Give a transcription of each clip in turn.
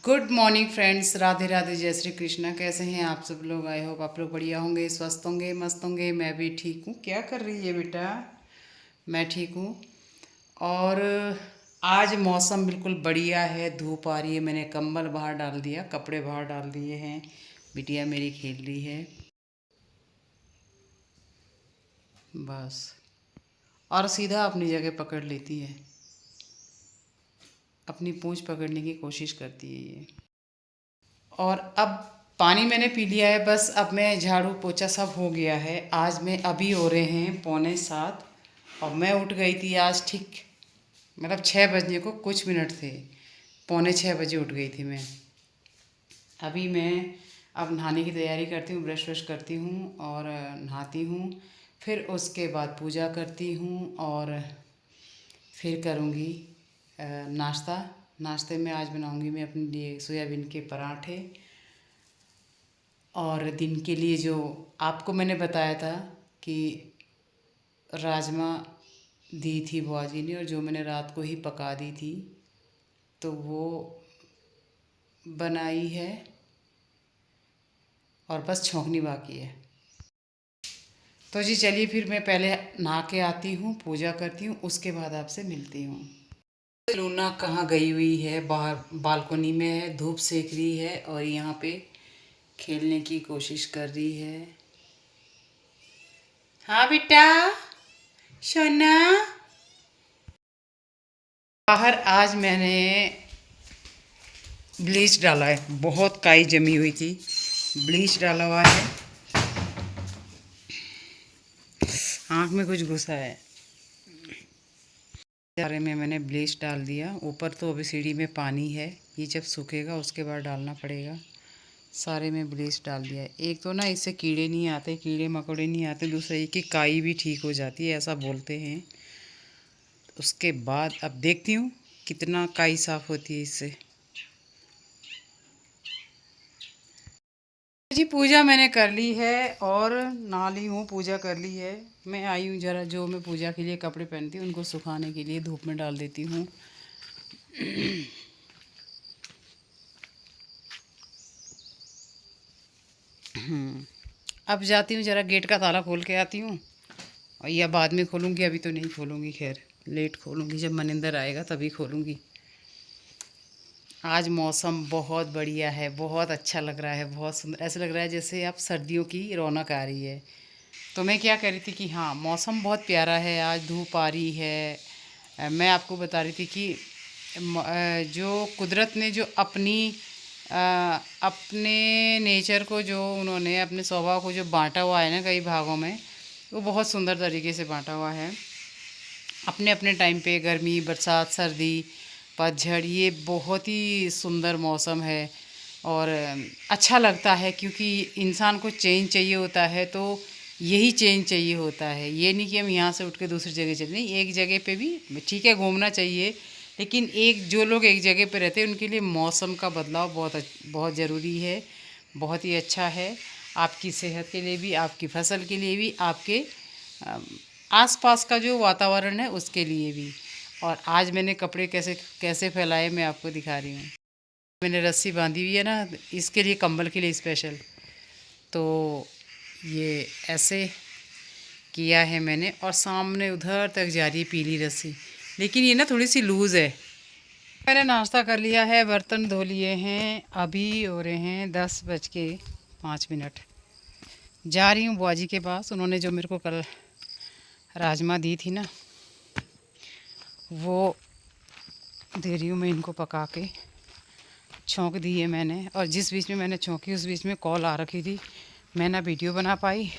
Good morning friends, Radhe Radhe, जय श्री कृष्णा। कैसे हैं आप सब लोग? आई होप आप लोग बढ़िया होंगे, स्वस्थ होंगे, मस्त होंगे। मैं भी ठीक हूँ। क्या कर रही है बेटा? मैं ठीक हूँ। और आज मौसम बिल्कुल बढ़िया है, धूप आ रही है। मैंने कंबल बाहर डाल दिया, कपड़े बाहर डाल दिए हैं। बिटिया मेरी खेल रही है बस, और सीधा अपनी जगह पकड़ लेती है। अपनी पूंछ पकड़ने की कोशिश करती है ये। और अब पानी मैंने पी लिया है, बस अब मैं झाड़ू पोछा सब हो गया है। आज मैं अभी हो रहे हैं 6:45 और मैं उठ गई थी आज ठीक, मतलब 6 बजने को कुछ मिनट थे। 5:45 उठ गई थी मैं। अभी मैं अब नहाने की तैयारी करती हूँ, ब्रश व्रश करती हूँ और नहाती हूँ। फिर उसके बाद पूजा करती हूँ और फिर करूँगी नाश्ता। नाश्ते में आज बनाऊँगी मैं अपने लिए सोयाबीन के पराठे। और दिन के लिए जो आपको मैंने बताया था कि राजमा दी थी बुआ जी ने, और जो मैंने रात को ही पका दी थी, तो वो बनाई है और बस छौंकनी बाकी है। तो जी चलिए, फिर मैं पहले नहा के आती हूँ, पूजा करती हूँ, उसके बाद आपसे मिलती हूँ। लूना कहाँ गई हुई है? बाहर बालकोनी में है, धूप सेक रही है और यहाँ पे खेलने की कोशिश कर रही है। हाँ बेटा, सोना। बाहर आज मैंने ब्लीच डाला है, बहुत काई जमी हुई थी, ब्लीच डाला हुआ है। आँख में कुछ घुसा है। सारे में मैंने ब्लीच डाल दिया। ऊपर तो अभी सीढ़ी में पानी है, ये जब सूखेगा उसके बाद डालना पड़ेगा। सारे में ब्लीच डाल दिया है। एक तो ना इससे कीड़े नहीं आते, कीड़े मकोड़े नहीं आते, दूसरा ये कि काई भी ठीक हो जाती है, ऐसा बोलते हैं। उसके बाद अब देखती हूँ कितना काई साफ़ होती है इससे। जी पूजा मैंने कर ली है और नहा ली हूँ, पूजा कर ली है। मैं आई हूँ ज़रा, जो मैं पूजा के लिए कपड़े पहनती हूँ उनको सुखाने के लिए धूप में डाल देती हूँ। अब जाती हूँ, ज़रा गेट का ताला खोल के आती हूँ, और या बाद में खोलूँगी, अभी तो नहीं खोलूँगी। खैर लेट खोलूँगी, जब मनिंदर आएगा तभी खोलूँगी। आज मौसम बहुत बढ़िया है, बहुत अच्छा लग रहा है, बहुत सुंदर। ऐसा लग रहा है जैसे अब सर्दियों की रौनक आ रही है। तो मैं क्या कह रही थी कि हाँ, मौसम बहुत प्यारा है, आज धूप आ रही है। मैं आपको बता रही थी कि जो कुदरत ने जो अपने नेचर को, जो उन्होंने अपने स्वभाव को जो बांटा हुआ है ना कई भागों में, वो बहुत सुंदर तरीके से बांटा हुआ है। अपने अपने टाइम पे गर्मी, बरसात, सर्दी, पतझड़, ये बहुत ही सुंदर मौसम है। और अच्छा लगता है, क्योंकि इंसान को चेंज चाहिए होता है, तो यही चेंज चाहिए होता है। ये नहीं कि हम यहाँ से उठ के दूसरी जगह चले, नहीं, एक जगह पे भी ठीक है घूमना चाहिए, लेकिन एक जो लोग एक जगह पे रहते हैं उनके लिए मौसम का बदलाव बहुत ज़रूरी है, बहुत ही अच्छा है। आपकी सेहत के लिए भी, आपकी फसल के लिए भी, आपके आसपास का जो वातावरण है उसके लिए भी। और आज मैंने कपड़े कैसे कैसे फैलाए मैं आपको दिखा रही हूँ। मैंने रस्सी बांधी हुई है ना, इसके लिए, कंबल के लिए स्पेशल। तो ये ऐसे किया है मैंने, और सामने उधर तक जा रही है पीली रस्सी, लेकिन ये ना थोड़ी सी लूज़ है। मैंने नाश्ता कर लिया है, बर्तन धो लिए हैं। अभी हो रहे हैं 10:05। जा रही हूँ बुआ जी के पास। उन्होंने जो मेरे को कल राजमा दी थी ना, वो दे रही हूँ मैं इनको पका के। छौंक दी है मैंने, और जिस बीच में मैंने छौंकी उस बीच में कॉल आ रखी थी। मैं ना वीडियो बना पाई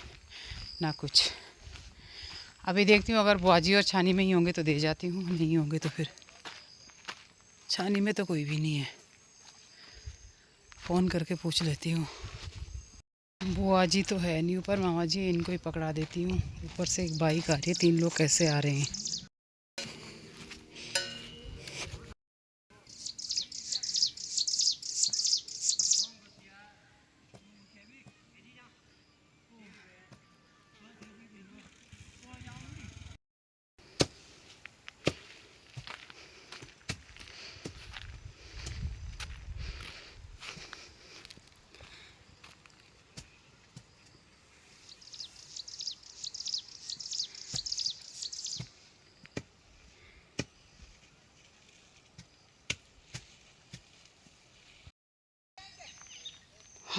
ना कुछ। अभी देखती हूँ, अगर बुआजी और छानी में ही होंगे तो दे जाती हूँ, नहीं होंगे तो फिर छानी में तो कोई भी नहीं है, फ़ोन करके पूछ लेती हूँ। बुआ जी तो है नहीं ऊपर, मामा जी, इनको ही पकड़ा देती हूँ। ऊपर से एक बाइक आ रही है, 3 लोग कैसे आ रहे हैं।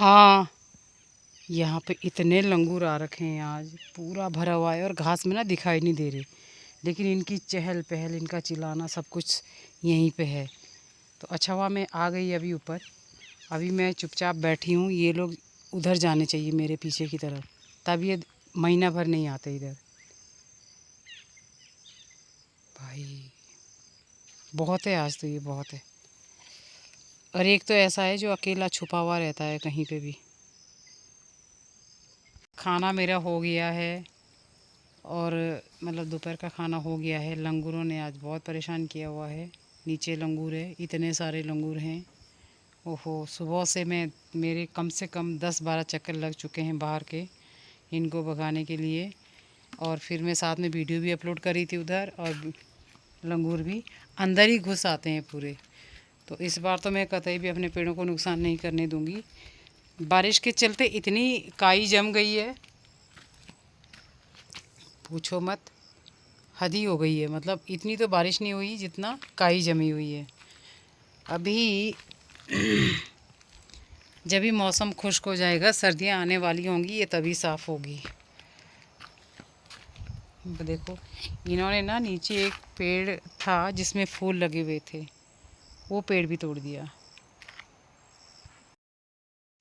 हाँ, यहाँ पे इतने लंगूर आ रखे हैं, आज पूरा भरा हुआ है और घास में ना दिखाई नहीं दे रहे, लेकिन इनकी चहल पहल, इनका चिल्लाना सब कुछ यहीं पे है। तो अच्छा हुआ मैं आ गई अभी ऊपर। अभी मैं चुपचाप बैठी हूँ, ये लोग उधर जाने चाहिए मेरे पीछे की तरफ, तब ये महीना भर नहीं आते इधर। भाई बहुत है आज तो, ये बहुत है। और एक तो ऐसा है जो अकेला छुपा हुआ रहता है कहीं पे भी। खाना मेरा हो गया है, और मतलब दोपहर का खाना हो गया है। लंगूरों ने आज बहुत परेशान किया हुआ है। नीचे लंगूर है, इतने सारे लंगूर हैं। ओहो, सुबह से मेरे कम से कम 10-12 चक्कर लग चुके हैं बाहर के, इनको भगाने के लिए। और फिर मैं साथ में वीडियो भी अपलोड करी थी उधर, और लंगूर भी अंदर ही घुस आते हैं पूरे। तो इस बार तो मैं कतई भी अपने पेड़ों को नुकसान नहीं करने दूंगी। बारिश के चलते इतनी काई जम गई है, पूछो मत, हद ही हो गई है। मतलब इतनी तो बारिश नहीं हुई जितना काई जमी हुई है। अभी जब भी मौसम खुश्क हो जाएगा, सर्दियां आने वाली होंगी, ये तभी साफ़ होगी। देखो, इन्होंने ना नीचे एक पेड़ था जिसमें फूल लगे हुए थे, वो पेड़ भी तोड़ दिया।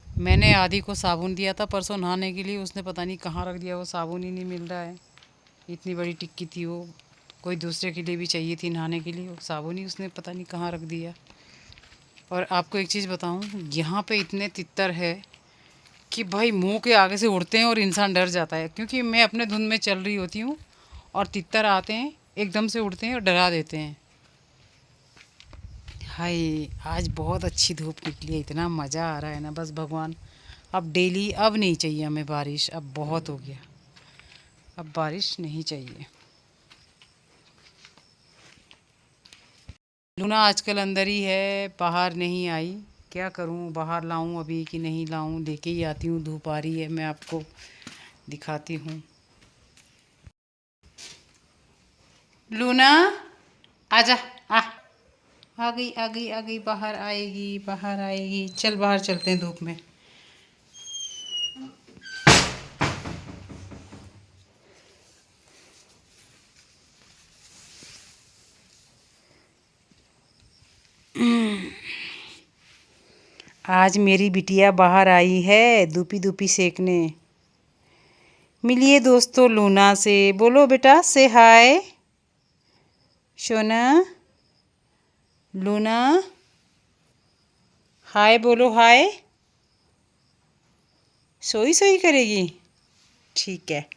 मैंने आदि को साबुन दिया था परसों नहाने के लिए, उसने पता नहीं कहाँ रख दिया, वो साबुन ही नहीं मिल रहा है। इतनी बड़ी टिक्की थी वो, कोई दूसरे के लिए भी चाहिए थी नहाने के लिए, वो साबुन ही उसने पता नहीं कहाँ रख दिया। और आपको एक चीज़ बताऊं, यहाँ पे इतने तितर है कि भाई मुंह के आगे से उड़ते हैं और इंसान डर जाता है, क्योंकि मैं अपने धुन में चल रही होती हूँ और तितर आते हैं, एकदम से उड़ते हैं और डरा देते हैं। हाय, आज बहुत अच्छी धूप निकली है, इतना मज़ा आ रहा है ना, बस भगवान अब डेली, अब नहीं चाहिए हमें बारिश, अब बहुत हो गया, अब बारिश नहीं चाहिए। लूना आजकल अंदर ही है, बाहर नहीं आई। क्या करूं, बाहर लाऊं अभी कि नहीं लाऊं? लेके ही आती हूँ, धूप आ रही है, मैं आपको दिखाती हूँ। लूना आजा, आ आ गई आ गई आ गई, बाहर आएगी बाहर आएगी, चल बाहर चलते हैं धूप में। आज मेरी बिटिया बाहर आई है धूपी धूपी सेकने। मिलिए दोस्तों लूना से, बोलो बेटा से हाय। सोना, लूना हाय बोलो, हाय। सोई सोई करेगी, ठीक है।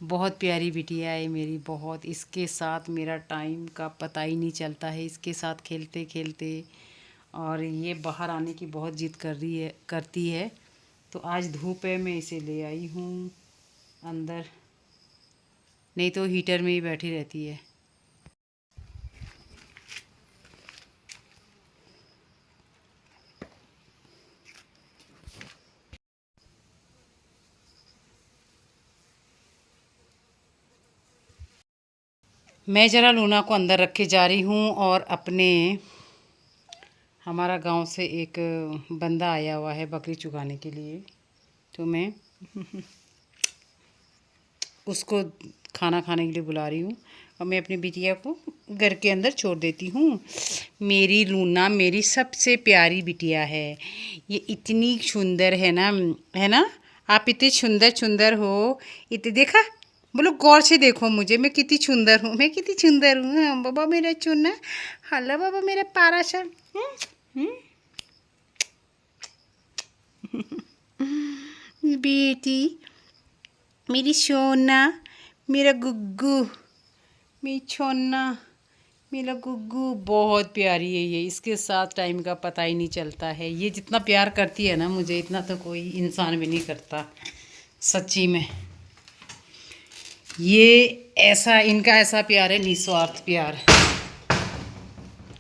बहुत प्यारी बिटिया है मेरी, बहुत, इसके साथ मेरा टाइम का पता ही नहीं चलता है, इसके साथ खेलते खेलते। और ये बाहर आने की बहुत जिद करती है। तो आज धूप है, मैं इसे ले आई हूँ अंदर, नहीं तो हीटर में ही बैठी रहती है। मैं ज़रा लूना को अंदर रख के जा रही हूँ, और अपने, हमारा गांव से एक बंदा आया हुआ है बकरी चुगाने के लिए, तो मैं उसको खाना खाने के लिए बुला रही हूँ, और मैं अपनी बिटिया को घर के अंदर छोड़ देती हूँ। मेरी लूना मेरी सबसे प्यारी बिटिया है, ये इतनी सुंदर है ना, है ना? आप इतने सुंदर सुंदर हो, इतने, देखा, बोलो गौर से देखो मुझे, मैं कितनी सुंदर हूँ, मैं कितनी सुंदर हूँ। हाँ बाबा मेरा चुना, हेलो बाबा मेरा पारा सा, बेटी मेरी सोना, मेरा गुग्गू, मेरी छोना, मेरा गुग्गू, बहुत प्यारी है ये, इसके साथ टाइम का पता ही नहीं चलता है। ये जितना प्यार करती है ना मुझे, इतना तो कोई इंसान भी नहीं करता, सच्ची में। ये ऐसा, इनका ऐसा प्यार है, निस्वार्थ प्यार,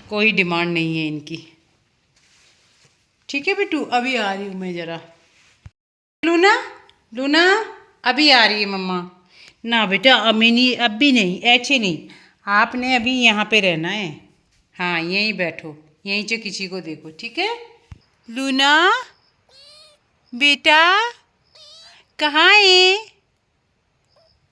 कोई डिमांड नहीं है इनकी। ठीक है बिट्टू, अभी आ रही हूँ मैं ज़रा। लूना, लूना अभी आ रही है मम्मा। ना बेटा अभी नहीं, अभी नहीं, ऐसे नहीं, आपने अभी यहाँ पे रहना है। हाँ यहीं बैठो, यहीं से किसी को देखो, ठीक है। लूना बेटा कहाँ है?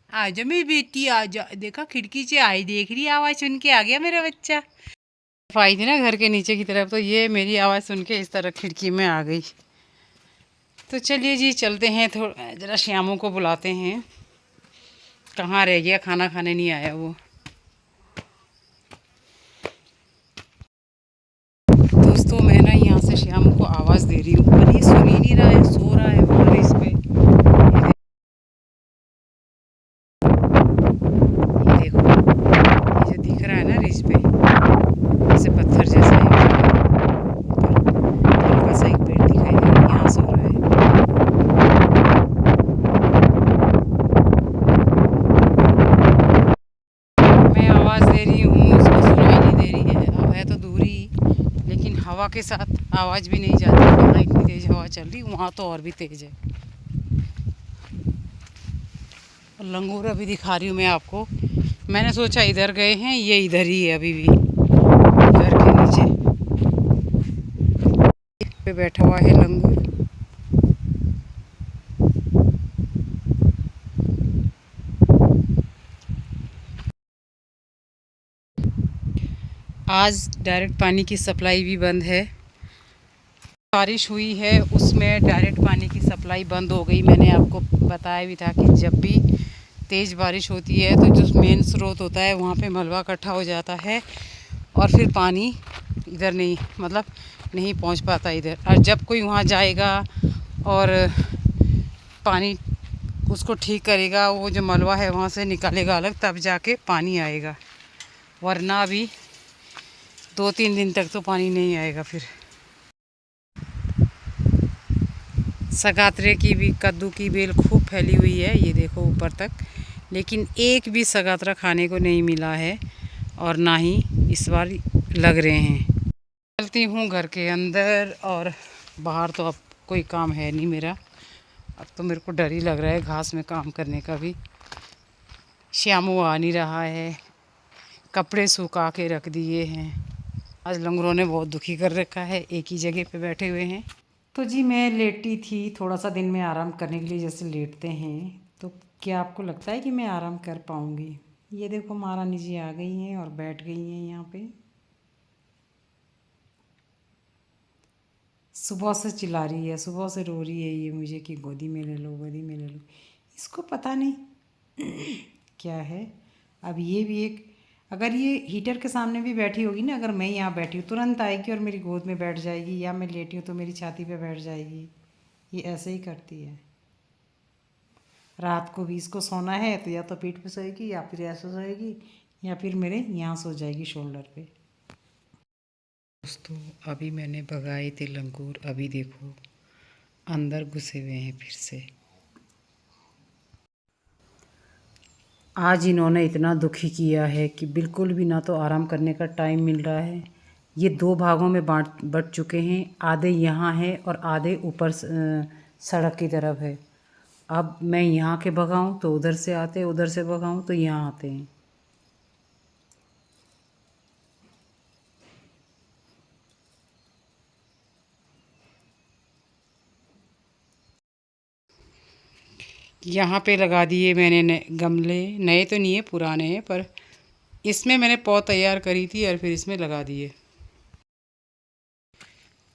आजा मेरी बेटी आजा। देखा खिड़की से आई, देख रही, आवाज़ सुन के आ गया मेरा बच्चा। सफाई थी ना घर के नीचे की तरफ, तो ये मेरी आवाज़ सुन के इस तरह खिड़की में आ गई। तो चलिए जी चलते हैं, थोड़ा ज़रा श्यामों को बुलाते हैं। कहाँ रह गया, खाना खाने नहीं आया वो। दोस्तों मैं ना यहाँ से श्याम को आवाज़ दे रही हूँ, पर ये सुन ही नहीं रहा है, सो रहा है वो इस पे। ये देखो, ये जो दिख रहा है ना रिज पे, जैसे पत्थर जैसा है ऊपर, हल्का सा एक पेड़ दिखाई दे रहा है, यहाँ सो रहा है। मैं आवाज़ दे रही हूँ, उसको सुनाई नहीं दे रही है। अब है तो दूरी, लेकिन हवा के साथ आवाज़ भी नहीं जाती। यहाँ इतनी तेज़ हवा चल रही, वहाँ तो और भी तेज़ है। और लंगूर अभी दिखा रही हूँ मैं आपको। मैंने सोचा इधर गए हैं, ये इधर ही है अभी भी, घर के नीचे पे बैठा हुआ है लंगूर। आज डायरेक्ट पानी की सप्लाई भी बंद है। बारिश हुई है उसमें डायरेक्ट पानी की सप्लाई बंद हो गई। मैंने आपको बताया भी था कि जब भी तेज़ बारिश होती है तो जो मेन स्रोत होता है वहाँ पे मलबा इकट्ठा हो जाता है और फिर पानी इधर नहीं, मतलब नहीं पहुँच पाता इधर। और जब कोई वहाँ जाएगा और पानी उसको ठीक करेगा, वो जो मलबा है वहाँ से निकालेगा अलग, तब जाके पानी आएगा, वरना अभी 2-3 दिन तक तो पानी नहीं आएगा। फिर सगातरे की भी, कद्दू की बेल खूब फैली हुई है, ये देखो ऊपर तक, लेकिन एक भी सगातरा खाने को नहीं मिला है और ना ही इस बार लग रहे हैं। चलती हूँ घर के अंदर, और बाहर तो अब कोई काम है नहीं मेरा। अब तो मेरे को डर ही लग रहा है घास में काम करने का भी। श्यामू आ नहीं रहा है, कपड़े सुखा के रख दिए हैं। आज लंगड़ों ने बहुत दुखी कर रखा है, एक ही जगह पे बैठे हुए हैं। तो जी मैं लेटी थी, थोड़ा सा दिन में आराम करने के लिए जैसे लेटते हैं, तो क्या आपको लगता है कि मैं आराम कर पाऊँगी? ये देखो महारानी जी आ गई हैं और बैठ गई हैं यहाँ पे। सुबह से चिल्ला रही है, सुबह से रो रही है ये मुझे कि गोदी में ले लो, गोदी में ले लो। इसको पता नहीं क्या है। अब ये भी एक, अगर ये हीटर के सामने भी बैठी होगी ना, अगर मैं यहाँ बैठी हूँ तुरंत आएगी और मेरी गोद में बैठ जाएगी, या मैं लेटी हूँ तो मेरी छाती पे बैठ जाएगी। ये ऐसे ही करती है। रात को भी इसको सोना है तो या तो पीठ पे सोएगी, या फिर ऐसे सोएगी, या फिर मेरे यहाँ सो जाएगी शोल्डर पे। दोस्तों अभी मैंने भगाए थे लंगूर, अभी देखो अंदर घुसे हुए हैं फिर से। आज इन्होंने इतना दुखी किया है कि बिल्कुल भी ना तो आराम करने का टाइम मिल रहा है। ये 2 भागों में बट चुके हैं, आधे यहाँ है और आधे ऊपर सड़क की तरफ है। अब मैं यहाँ के भगाऊँ तो उधर से आते, उधर से भगाऊँ तो यहाँ आते हैं। यहाँ पे लगा दिए मैंने गमले, नए तो नहीं है पुराने हैं, पर इसमें मैंने पौध तैयार करी थी और फिर इसमें लगा दिए।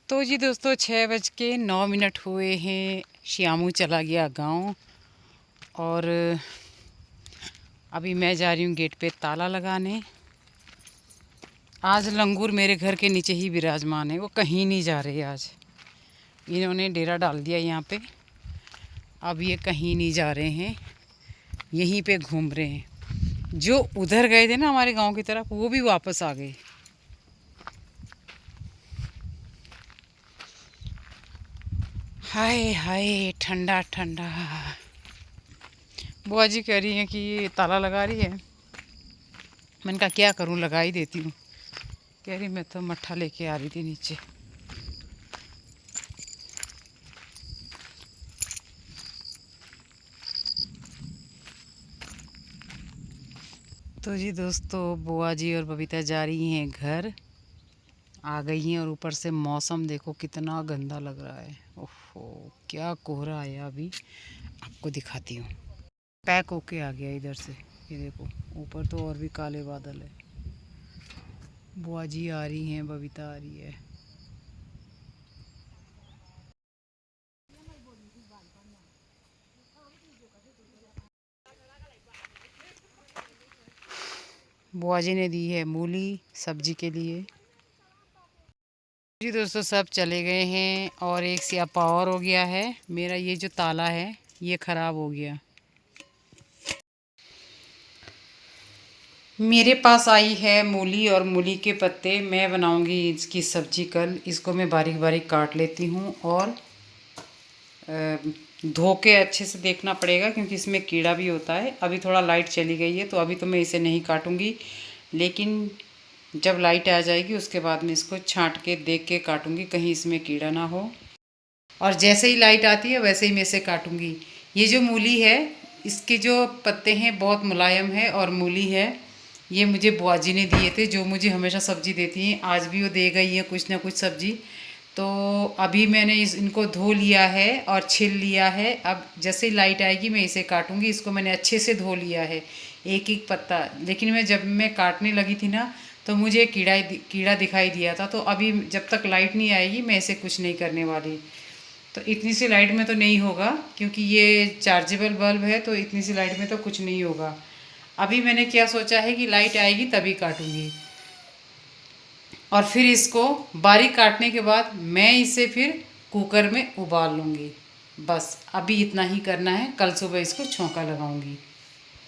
तो जी दोस्तों 6:09 हुए हैं, श्यामू चला गया गांव और अभी मैं जा रही हूँ गेट पे ताला लगाने। आज लंगूर मेरे घर के नीचे ही विराजमान है, वो कहीं नहीं जा रहे। आज इन्होंने डेरा डाल दिया यहाँ पे, अब ये कहीं नहीं जा रहे हैं, यहीं पे घूम रहे हैं। जो उधर गए थे ना हमारे गांव की तरफ, वो भी वापस आ गए। हाय हाय ठंडा ठंडा। बुआ जी कह रही हैं कि ये ताला लगा रही है। मैंने कहा क्या करूं, लगा ही देती हूँ। कह रही मैं तो मट्ठा लेके आ रही थी नीचे। तो जी दोस्तों बुआ जी और बबीता जा रही हैं घर, आ गई हैं और ऊपर से मौसम देखो कितना गंदा लग रहा है। ओहो, क्या कोहरा आया अभी, आपको दिखाती हूँ। पैक होके आ गया इधर से, ये देखो ऊपर तो और भी काले बादल है। बुआ जी आ रही हैं, बबीता आ रही है। बुआ जी ने दी है मूली सब्जी के लिए। जी दोस्तों, सब चले गए हैं और एक स्यापा और हो गया है। मेरा ये जो ताला है ये ख़राब हो गया। मेरे पास आई है मूली और मूली के पत्ते। मैं बनाऊंगी इसकी सब्जी कल। इसको मैं बारीक बारीक काट लेती हूँ और धो के अच्छे से देखना पड़ेगा क्योंकि इसमें कीड़ा भी होता है। अभी थोड़ा लाइट चली गई है तो अभी तो मैं इसे नहीं काटूंगी, लेकिन जब लाइट आ जाएगी उसके बाद मैं इसको छांट के देख के काटूंगी कहीं इसमें कीड़ा ना हो। और जैसे ही लाइट आती है वैसे ही मैं इसे काटूंगी। ये जो मूली है इसके जो पत्ते हैं बहुत मुलायम है और मूली है ये मुझे बुआ जी ने दिए थे, जो मुझे हमेशा सब्जी देती हैं। आज भी वो दे गई है कुछ ना कुछ सब्जी। तो अभी मैंने इनको धो लिया है और छिल लिया है। अब जैसे ही लाइट आएगी मैं इसे काटूंगी। इसको मैंने अच्छे से धो लिया है एक एक पत्ता, लेकिन जब मैं काटने लगी थी ना तो मुझे कीड़ा दिखाई दिया था। तो अभी जब तक लाइट नहीं आएगी मैं इसे कुछ नहीं करने वाली। तो इतनी सी लाइट में तो नहीं होगा क्योंकि ये चार्जेबल बल्ब है, तो इतनी सी लाइट में तो कुछ नहीं होगा। अभी मैंने क्या सोचा है कि लाइट आएगी तभी काटूंगी और फिर इसको बारीक काटने के बाद मैं इसे फिर कुकर में उबाल लूँगी। बस अभी इतना ही करना है, कल सुबह इसको छौंका लगाऊंगी।